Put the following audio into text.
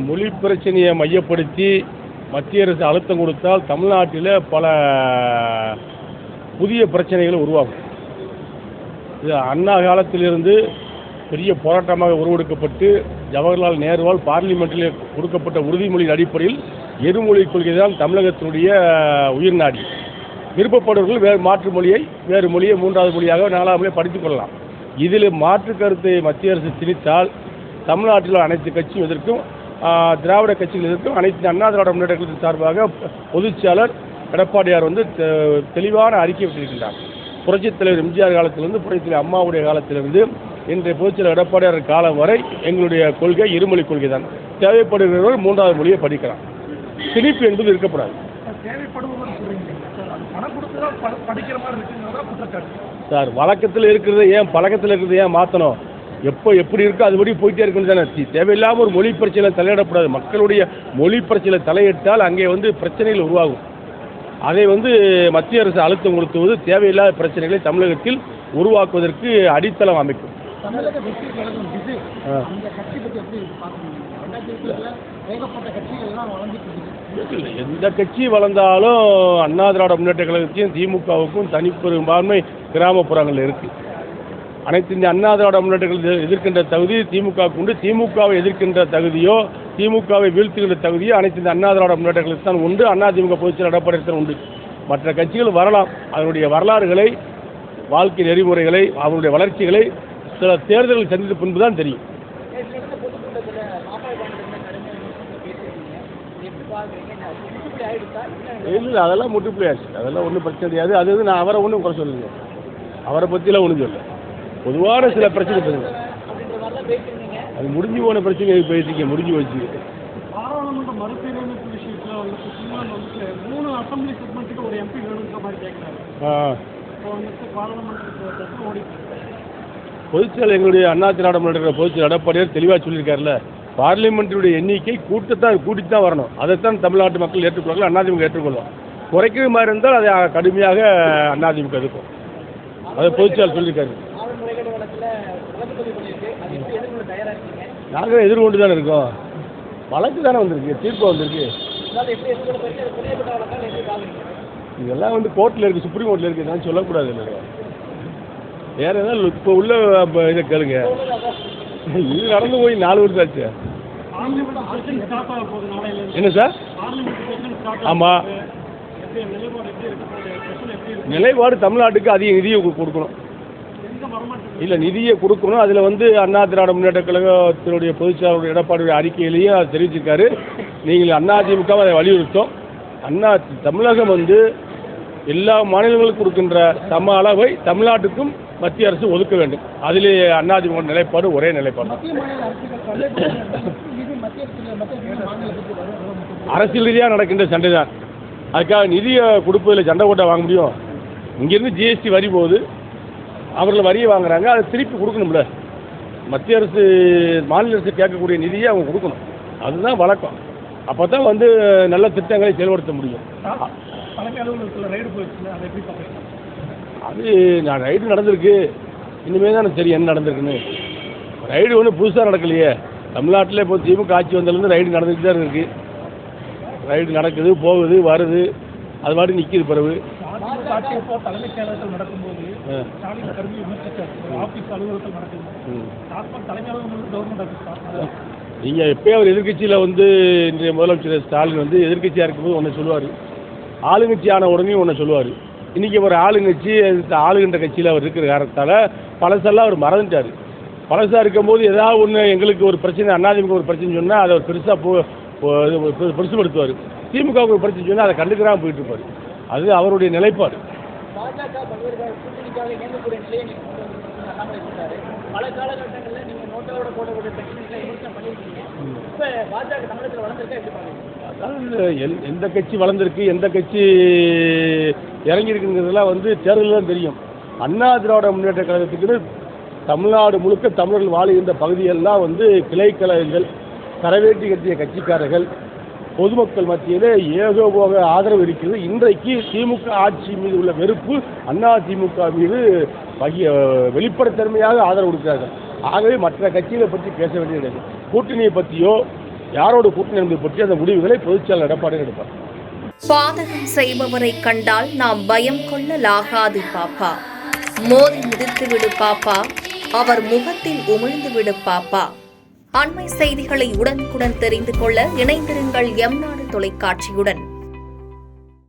மொழி பிரச்சனையை மையப்படுத்தி மத்திய அரசு அழுத்தம் கொடுத்தால் தமிழ்நாட்டில் பல புதிய பிரச்சனைகள் உருவாகும். இது அண்ணா காலத்திலிருந்து பெரிய போராட்டமாக உருவெடுக்கப்பட்டு ஜவஹர்லால் நேருவால் பார்லிமெண்ட்டில் கொடுக்கப்பட்ட உறுதிமொழியின் அடிப்படையில் இருமொழி கொள்கை தான் தமிழகத்தினுடைய உயிர்நாடி. விருப்பப்படுவர்கள் வேறு மொழியை மூன்றாவது மொழியாக நாலாவது மொழியை படித்துக் கொள்ளலாம். இதில் மாற்று கருத்தை மத்திய அரசு திணித்தால் தமிழ்நாட்டில் அனைத்து கட்சியும் எதிர்க்கும், திராவிட கட்சிகள் எதிர்க்கும். அனைத்து அண்ணா திராவிட முன்னேற்ற கழகத்தின் சார்பாக பொதுச்செயலாளர் எடப்பாடியார் தெளிவான அறிக்கை விட்டிருக்கின்றார். புரட்சித் தலைவர் எம்ஜிஆர் காலத்திலிருந்து புரட்சித் தலைவர் அம்மாவுடைய காலத்திலிருந்து இன்றைய பொதுச்செயலாளர் எடப்பாடியார் காலம் வரை எங்களுடைய கொள்கை இருமொழி கொள்கை தான். தேவைப்படுகிறவர் மூன்றாவது மொழியை படிக்கலாம். திணிப்பு என்பது இருக்கப்படாது. சார் வழக்கத்தில் இருக்கிறது ஏன் பழக்கத்தில் இருக்கிறது ஏன் மாற்றணும்? எப்படி இருக்கோ அதுபடி போயிட்டே இருக்கணும் தானே. தேவையில்லாமல் ஒரு மொழி பிரச்சனை தலையிடக்கூடாது. மக்களுடைய மொழி பிரச்சனை தலையிட்டால் அங்கே பிரச்சனைகள் உருவாகும். அதை மத்திய அரசு அழுத்தம் கொடுத்துவது தேவையில்லாத பிரச்சனைகளை தமிழகத்தில் உருவாக்குவதற்கு அடித்தளம் அமைக்கும். எந்த கட்சி வளர்ந்தாலும் அண்ணா திராவிட முன்னேற்ற கழகத்தையும் திமுகவுக்கும் தனிப்பெரும்பான்மை கிராமப்புறங்கள் இருக்கு. அனைத்து இந்த அண்ணா திராவிட முன்னேற்ற கழகத்தை எதிர்க்கின்ற தகுதி திமுகவுக்கு உண்டு. திமுகவை எதிர்க்கின்ற தகுதியோ திமுகவை வீழ்த்துகின்ற தகுதியோ அனைத்து இந்த அண்ணா திராவிட முன்னேற்ற கழகத்தான் உண்டு. அண்ணா திமுக பொதுச்செயலாளர் எடப்பாடி உண்டு. மற்ற கட்சிகள் வரலாம். அதனுடைய வரலாறுகளை, வாழ்க்கை நெறிமுறைகளை, அவருடைய வளர்ச்சிகளை சில தேர்தல்கள் சந்தித்த பின்பு தான் தெரியும். இல்லை அதெல்லாம் முற்றுப்புள்ளி ஆச்சு. அதெல்லாம் ஒன்றும் பிரச்சனை கிடையாது. அது நான் அவரை ஒன்றும் குறை சொல்லுங்க. அவரை பற்றிலாம் ஒன்றும் சொல்ல. பொதுவான சில பிரச்சனை பேசுங்க. அது முடிஞ்சு போன பிரச்சனை பேசிக்க முடிஞ்சு வச்சு. பாராளுமன்ற மறுசீரமைப்பு விஷயத்தில் மூணு அசம்பிளி செக்மெண்ட்டுக்கு ஒரு எம்பி வேணுங்கிற மாதிரி கேட்குறாரு. பொதுச்செயலாளர் எங்களுடைய அண்ணா திராவிட முன்னேற்ற பொதுச்செயலாளர் எடப்பாடியார் தெளிவாக சொல்லியிருக்காருல்ல, பார்லிமெண்ட்டுடைய எண்ணிக்கை கூட்டித்தான் வரணும். அதைத்தான் தமிழ்நாட்டு மக்கள் ஏற்றுக்கொள்வார்கள், அதிமுக ஏற்றுக்கொள்வோம். குறைக்கிற மாதிரி இருந்தால் அதை கடுமையாக அதிமுக எதிர்க்கும். அதை பொதுச்செயலாளர் சொல்லியிருக்காரு. நாங்கள் எதிர்கொண்டு தானே இருக்கோம். வழக்கு தானே வந்திருக்கு, தீர்ப்பு வந்திருக்கு. இதெல்லாம் கோர்ட்டில் இருக்குது, சுப்ரீம் கோர்ட்டில் இருக்குது. நான் சொல்லக்கூடாது. இல்லை வேற ஏதாவது இப்போ உள்ள இதை கேளுங்க. இது நடந்து போய் 4 வருஷம் ஆச்சு. என்ன சார்? ஆமாம், நிலைப்பாடு தமிழ்நாட்டுக்கு அதிக நிதியை கொடுக்கணும். இல்லை நிதியை கொடுக்கணும். அதில் அண்ணா திராவிட முன்னேற்ற கழகத்தினுடைய பொதுச்செயலாளர் எடப்பாடியுடைய அறிக்கையிலேயே அதை தெரிவிச்சிருக்காரு. நீங்கள் அதிமுக அதை வலியுறுத்தோம். தமிழகம் எல்லா மாநிலங்களுக்கும் கொடுக்கின்ற சம அளவை தமிழ்நாட்டுக்கும் மத்திய அரசு ஒதுக்க வேண்டும். அதிலே அதிமுக நிலைப்பாடு ஒரே நிலைப்பாடு. அரசியல் ரீதியாக நடக்கின்ற சண்டை தான். அதுக்காக நிதியை கொடுப்பதில் சண்டை போட்டால் வாங்க முடியும்? இங்கேருந்து ஜிஎஸ்டி வரி போகுது, அவர்கள் வரியை வாங்குறாங்க, அதை திருப்பி கொடுக்கணும்ல. மத்திய அரசு மாநில அரசு கேட்கக்கூடிய நிதியை அவங்க கொடுக்கணும். அதுதான் வழக்கம். அப்போ தான் நல்ல திட்டங்களை செயல்படுத்த முடியும். அது நான் ரைடு நடந்திருக்கு. இனிமேல் தான் எனக்கு தெரியும் என்ன நடந்திருக்குன்னு. ரைடு ஒன்றும் புதுசாக நடக்கலையே. தமிழ்நாட்டில் இப்போ திமுக ஆட்சி வந்ததுலேருந்து ரைடு நடந்துகிட்டு தான் இருக்குது. ரைடு நடக்குது, போகுது, வருது, அது மாதிரி நிற்கிது. பிறகு தலைமைச் செயலகத்தில் நடக்கும்போது நீங்கள் எப்போயும் அவர் எதிர்கட்சியில் இன்றைய முதலமைச்சர் ஸ்டாலின் எதிர்கட்சியாக இருக்கும்போது ஒன்று சொல்லுவார், ஆளுங்கட்சி ஆன உடனே ஒன்று சொல்லுவார். இன்றைக்கி ஒரு ஆளுங்கட்சி ஆளுகின்ற கட்சியில் அவர் இருக்கிற காரணத்தால் பழசெல்லாம் அவர் மறந்துட்டார். பழசாக இருக்கும்போது ஏதாவது ஒன்று எங்களுக்கு ஒரு பிரச்சனை, அதிமுக ஒரு பிரச்சனை சொன்னால் அதை அவர் பெருசாக பெருசுபடுத்துவார். திமுகவுக்கு ஒரு பிரச்சனை சொன்னால் அதை கண்டுக்கிறாமல் போயிட்டு இருப்பார். அது அவருடைய நிலைப்பாடு. பல காலகட்டங்களில் நீங்கள் நோட்டோட போடக்கூடிய பிரச்சனைகளை விமர்சனம் பண்ணியிருக்கீங்க. இப்போ பாஜக தமிழகத்தில் வளர்ந்துருக்கா எப்படி பாருங்க? அதாவது எந்த கட்சி வளர்ந்துருக்கு, எந்த கட்சி இறங்கியிருக்குங்கிறதுலாம் தேர்தலில் தான் தெரியும். அண்ணா திராவிட முன்னேற்ற கழகத்துக்குன்னு தமிழ்நாடு முழுக்க தமிழர்கள் வாழுகின்ற பகுதியெல்லாம் கிளை கழகங்கள், கரவேட்டி கட்டிய கட்சிக்காரர்கள், பொதுமக்கள் மத்தியிலே ஏகோபோக ஆதரவு இருக்கிறது. இன்றைக்கு திமுக ஆட்சி மீது உள்ள வெறுப்பு அதிமுக மீது வெளிப்படைத்தன்மையாக ஆதரவு கொடுக்கிறார்கள். ஆகவே மற்ற கட்சிகளை பற்றி பேச வேண்டியது. கூட்டணியை பற்றியோ யாரோடு கூட்டணி என்பது பற்றி அந்த முடிவுகளை பொதுச்செயலாளர் எடப்பாடி எடுப்பார். பாதகம் செய்பவரை கண்டால் நாம் பயம் கொள்ளலாகாது பாப்பா. மோதி மிதித்து விடு பாப்பா, அவர் முகத்தில் உமிழ்ந்து விடு பாப்பா. அண்மை செய்திகளை உடனுக்குடன் தெரிந்து கொள்ள இணைந்திருங்கள் எம் நாடு தொலைக்காட்சியுடன்.